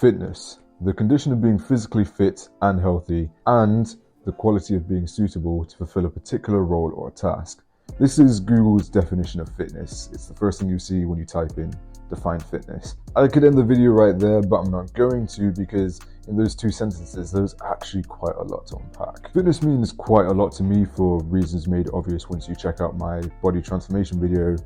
Fitness, the condition of being physically fit and healthy, and the quality of being suitable to fulfill a particular role or task. This is Google's definition of fitness. It's the first thing you see when you type in define fitness. I could end the video right there, but I'm not going to, because in those two sentences, there's actually quite a lot to unpack. Fitness means quite a lot to me for reasons made obvious once you check out my body transformation video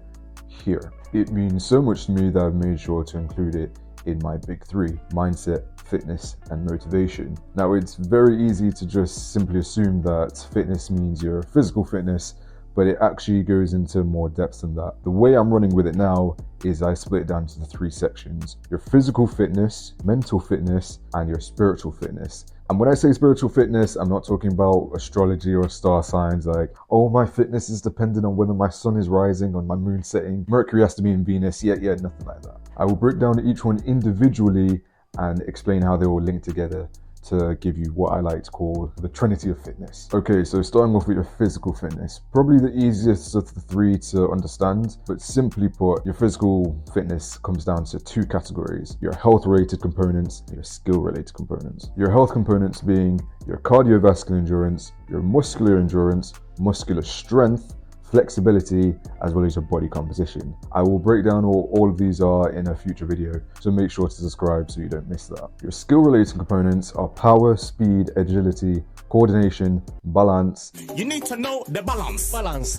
here. It means so much to me that I've made sure to include it in my big three: mindset, fitness, and motivation. Now, it's very easy to just simply assume that fitness means your physical fitness, but it actually goes into more depth than that. The way I'm running with it now is I split it down to the three sections: your physical fitness, mental fitness, and your spiritual fitness. And when I say spiritual fitness, I'm not talking about astrology or star signs like, oh, my fitness is dependent on whether my sun is rising or my moon setting, Mercury has to be in Venus, nothing like that. I will break down each one individually and explain how they all link together to give you what I like to call the Trinity of Fitness. Okay, so starting off with your physical fitness, probably the easiest of the three to understand, but simply put, your physical fitness comes down to two categories: your health-related components and your skill-related components. Your health components being your cardiovascular endurance, your muscular endurance, muscular strength, flexibility, as well as your body composition. I will break down what all of these are in a future video, so make sure to subscribe so you don't miss that. Your skill-related components are power, speed, agility, coordination, balance. You need to know the balance.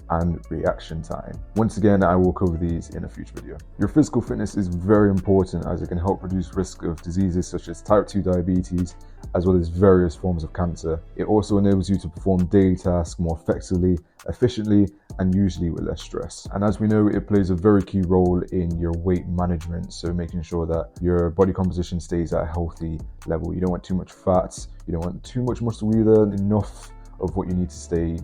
And reaction time. Once again, I will cover these in a future video. Your physical fitness is very important as it can help reduce risk of diseases such as type 2 diabetes, as well as various forms of cancer. It also enables you to perform daily tasks more effectively, efficiently, and usually with less stress. And as we know, it plays a very key role in your weight management, so making sure that your body composition stays at a healthy level. You don't want too much fat, you don't want too much muscle either, enough of what you need to stay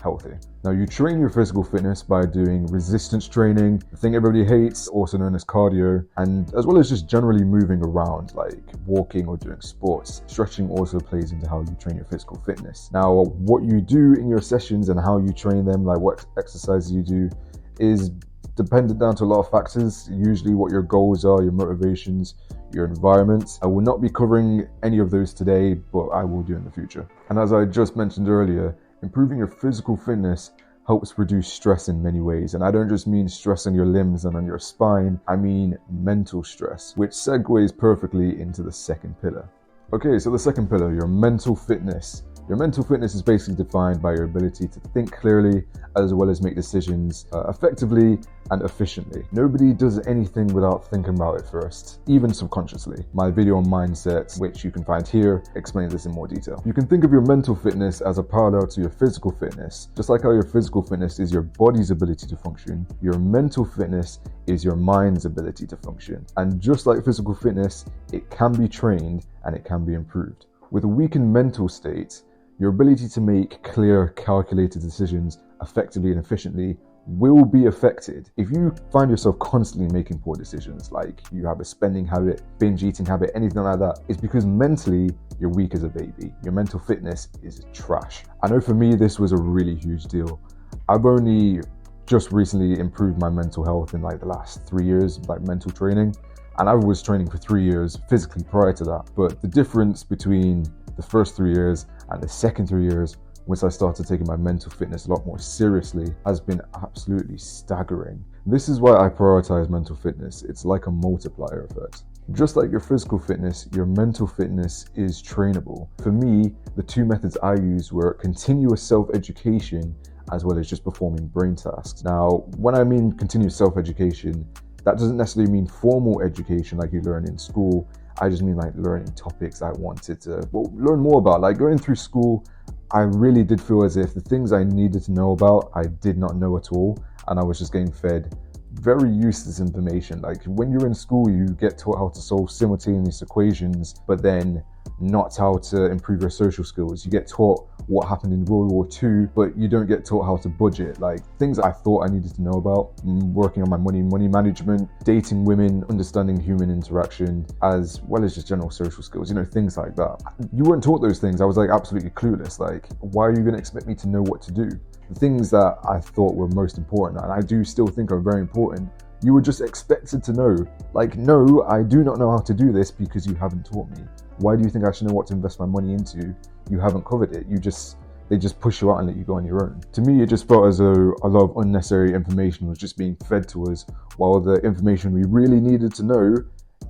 healthy. Now, you train your physical fitness by doing resistance training, the thing everybody hates, also known as cardio, and as well as just generally moving around, like walking or doing sports. Stretching also plays into how you train your physical fitness. Now, what you do in your sessions and how you train them, like what exercises you do, is dependent down to a lot of factors, usually what your goals are, your motivations, your environment. I will not be covering any of those today, but I will do in the future. And as I just mentioned earlier, improving your physical fitness helps reduce stress in many ways. And I don't just mean stress on your limbs and on your spine, I mean mental stress, which segues perfectly into the second pillar. Okay, so the second pillar, your mental fitness. Your mental fitness is basically defined by your ability to think clearly, as well as make decisions effectively and efficiently. Nobody does anything without thinking about it first, even subconsciously. My video on mindset, which you can find here, explains this in more detail. You can think of your mental fitness as a parallel to your physical fitness. Just like how your physical fitness is your body's ability to function, your mental fitness is your mind's ability to function. And just like physical fitness, it can be trained and it can be improved. With a weakened mental state, your ability to make clear, calculated decisions effectively and efficiently will be affected. If you find yourself constantly making poor decisions, like you have a spending habit, binge eating habit, anything like that, it's because mentally you're weak as a baby. Your mental fitness is trash. I know for me, this was a really huge deal. I've only just recently improved my mental health in like the last 3 years, like mental training. And I was training for 3 years physically prior to that. But the difference between the first 3 years and the second 3 years, once I started taking my mental fitness a lot more seriously, has been absolutely staggering. This is why I prioritize mental fitness. It's like a multiplier effect. Just like your physical fitness, your mental fitness is trainable. For me, the two methods I used were continuous self-education as well as just performing brain tasks. Now, when I mean continuous self-education, that doesn't necessarily mean formal education like you learn in school. I just mean like learning topics I wanted to learn more about. Like going through school, I really did feel as if the things I needed to know about, I did not know at all. And I was just getting fed very useless information. Like when you're in school, you get taught how to solve simultaneous equations, but then not how to improve your social skills. You get taught what happened in World War II, but you don't get taught how to budget. Like things I thought I needed to know about, working on my money management, dating women, understanding human interaction, as well as just general social skills, things like that. You weren't taught those things. I was like absolutely clueless. Like, why are you going to expect me to know what to do? The things that I thought were most important, and I do still think are very important, You were just expected to know. Like, no, I do not know how to do this because you haven't taught me. Why do you think I should know what to invest my money into? You haven't covered it. They just push you out and let you go on your own. To me, it just felt as though a lot of unnecessary information was just being fed to us, while the information we really needed to know,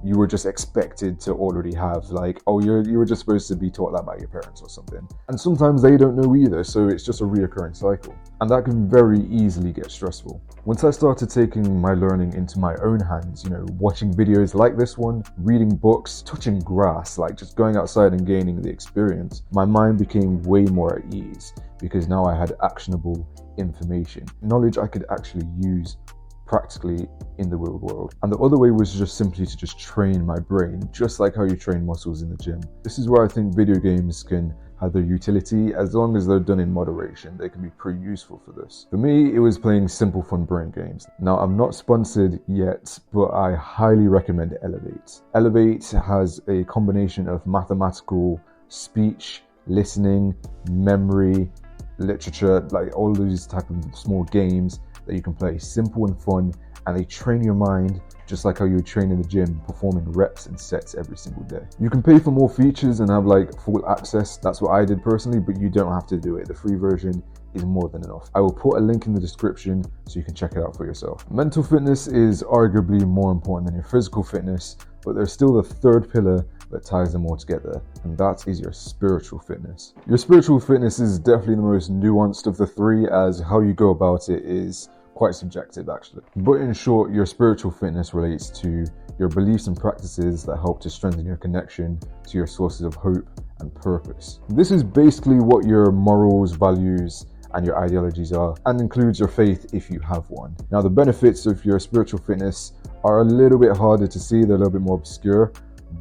you were just expected to already have. Like, oh, you were just supposed to be taught that by your parents or something. And sometimes they don't know either, so it's just a reoccurring cycle. And that can very easily get stressful. Once I started taking my learning into my own hands, watching videos like this one, reading books, touching grass, like just going outside and gaining the experience, my mind became way more at ease because now I had actionable information, knowledge I could actually use practically in the real world. And the other way was just simply to just train my brain, just like how you train muscles in the gym. This is where I think video games can have their utility. As long as they're done in moderation, they can be pretty useful for this. For me, it was playing simple fun brain games. Now, I'm not sponsored yet, but I highly recommend Elevate. Elevate has a combination of mathematical, speech, listening, memory, literature, like all these type of small games that you can play, simple and fun, and they train your mind just like how you would train in the gym, performing reps and sets every single day. You can pay for more features and have like full access. That's what I did personally, but you don't have to do it. The free version is more than enough. I will put a link in the description so you can check it out for yourself. Mental fitness is arguably more important than your physical fitness, but there's still the third pillar that ties them all together, and that is your spiritual fitness. Your spiritual fitness is definitely the most nuanced of the three, as how you go about it is quite subjective actually. But in short, your spiritual fitness relates to your beliefs and practices that help to strengthen your connection to your sources of hope and purpose. This is basically what your morals, values, and your ideologies are, and includes your faith if you have one. Now, the benefits of your spiritual fitness are a little bit harder to see, they're a little bit more obscure,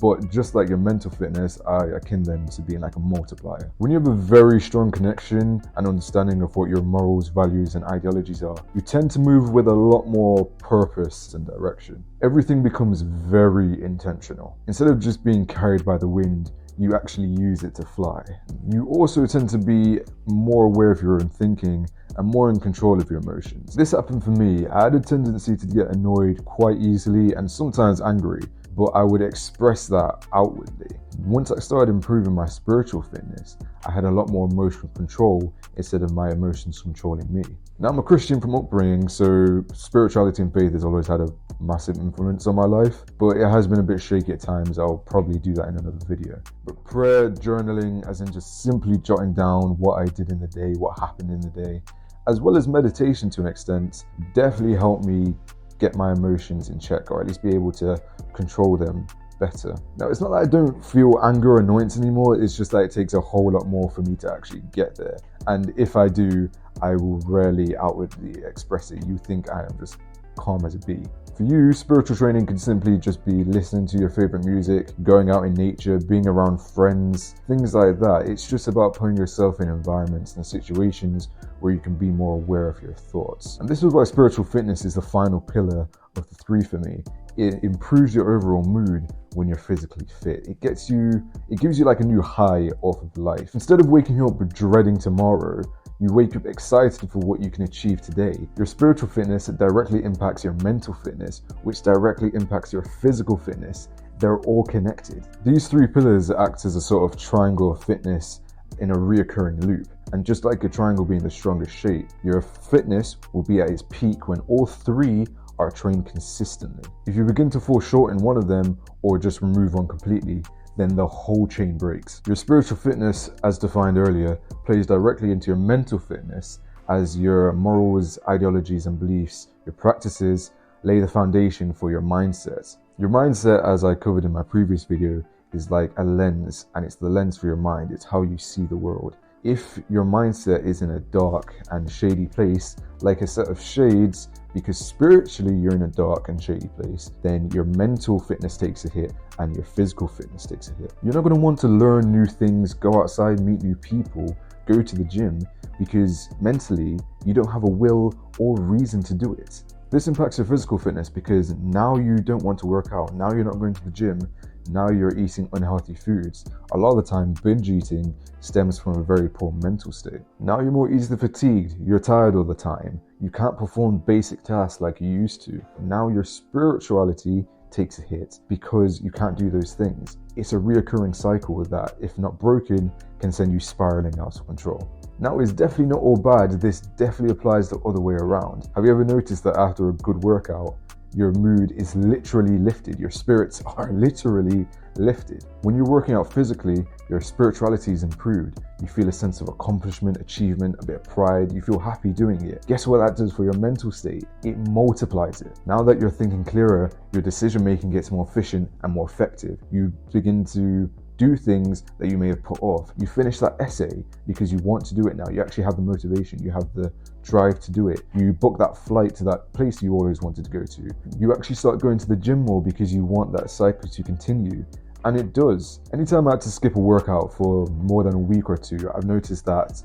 but just like your mental fitness, I akin them to being like a multiplier. When you have a very strong connection and understanding of what your morals, values, and ideologies are, you tend to move with a lot more purpose and direction. Everything becomes very intentional. Instead of just being carried by the wind, you actually use it to fly. You also tend to be more aware of your own thinking and more in control of your emotions. This happened for me. I had a tendency to get annoyed quite easily and sometimes angry, but I would express that outwardly. Once I started improving my spiritual fitness, I had a lot more emotional control instead of my emotions controlling me. Now, I'm a Christian from upbringing, so spirituality and faith has always had a massive influence on my life, but it has been a bit shaky at times. I'll probably do that in another video. But prayer, journaling, as in just simply jotting down what I did in the day, what happened in the day, as well as meditation to an extent, definitely helped me get my emotions in check, or at least be able to control them better. Now, it's not that I don't feel anger or annoyance anymore, it's just that it takes a whole lot more for me to actually get there. And if I do, I will rarely outwardly express it. You think I am just calm as a bee. For you, spiritual training could simply just be listening to your favorite music, going out in nature, being around friends, things like that. It's just about putting yourself in environments and situations where you can be more aware of your thoughts. And this is why spiritual fitness is the final pillar of the three for me. It improves your overall mood when you're physically fit. It gives you like a new high off of life. Instead of waking up dreading tomorrow, you wake up excited for what you can achieve today. Your spiritual fitness directly impacts your mental fitness, which directly impacts your physical fitness. They're all connected. These three pillars act as a sort of triangle of fitness in a reoccurring loop. And just like a triangle being the strongest shape, your fitness will be at its peak when all three are trained consistently. If you begin to fall short in one of them or just remove one completely, then the whole chain breaks. Your spiritual fitness, as defined earlier, plays directly into your mental fitness, as your morals, ideologies, and beliefs, your practices, lay the foundation for your mindset. Your mindset, as I covered in my previous video, is like a lens, and it's the lens for your mind. It's how you see the world. If your mindset is in a dark and shady place, like a set of shades, because spiritually you're in a dark and shady place, then your mental fitness takes a hit and your physical fitness takes a hit. You're not going to want to learn new things, go outside, meet new people, go to the gym, because mentally you don't have a will or reason to do it. This impacts your physical fitness because now you don't want to work out, now you're not going to the gym, now you're eating unhealthy foods. A lot of the time, binge eating stems from a very poor mental state. Now you're more easily fatigued, you're tired all the time, you can't perform basic tasks like you used to. Now your spirituality takes a hit because you can't do those things. It's a reoccurring cycle that, if not broken, can send you spiraling out of control. Now, it's definitely not all bad. This definitely applies the other way around. Have you ever noticed that after a good workout, your mood is literally lifted? Your spirits are literally lifted. When you're working out physically, your spirituality is improved. You feel a sense of accomplishment, achievement, a bit of pride. You feel happy doing it. Guess what that does for your mental state? It multiplies it. Now that you're thinking clearer, your decision making gets more efficient and more effective. You begin to do things that you may have put off. You finish that essay because you want to do it now. You actually have the motivation, you have the drive to do it. You book that flight to that place you always wanted to go to. You actually start going to the gym more because you want that cycle to continue. And it does. Anytime I had to skip a workout for more than a week or two, I've noticed that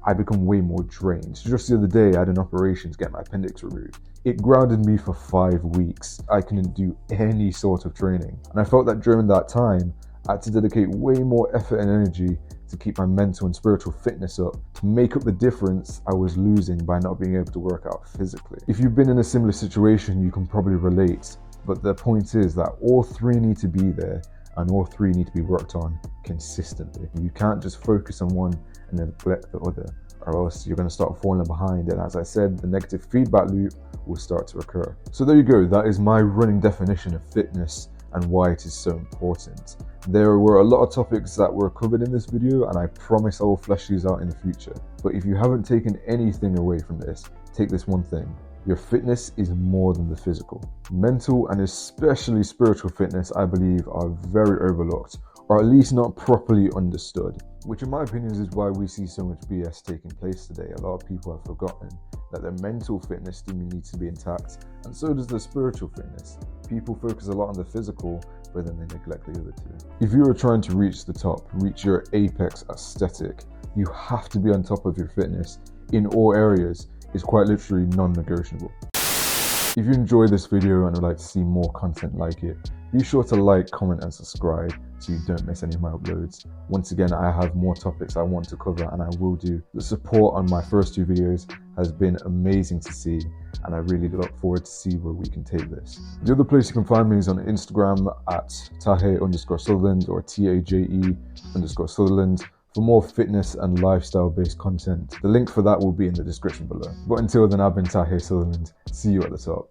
I become way more drained. Just the other day, I had an operation to get my appendix removed. It grounded me for 5 weeks. I couldn't do any sort of training. And I felt that during that time, I had to dedicate way more effort and energy to keep my mental and spiritual fitness up, to make up the difference I was losing by not being able to work out physically. If you've been in a similar situation, you can probably relate, but the point is that all three need to be there and all three need to be worked on consistently. You can't just focus on one and neglect the other, or else you're going to start falling behind. And as I said, the negative feedback loop will start to occur. So there you go. That is my running definition of fitness and why it is so important. There were a lot of topics that were covered in this video, and I promise I will flesh these out in the future. But if you haven't taken anything away from this, take this one thing. Your fitness is more than the physical. Mental and especially spiritual fitness, I believe, are very overlooked, or at least not properly understood, which in my opinion is why we see so much BS taking place today. A lot of people have forgotten that their mental fitness still needs to be intact, and so does their spiritual fitness. People focus a lot on the physical, but then they neglect the other two. If you are trying to reach the top, reach your apex aesthetic, you have to be on top of your fitness in all areas. It's quite literally non-negotiable. If you enjoyed this video and would like to see more content like it, be sure to like, comment and subscribe so you don't miss any of my uploads. Once again, I have more topics I want to cover and I will do. The support on my first two videos has been amazing to see, and I really look forward to see where we can take this. The other place you can find me is on Instagram at Tahe_Sutherland or TAJE_Sutherland for more fitness and lifestyle based content. The link for that will be in the description below. But until then, I've been Tahe Sutherland. See you at the top.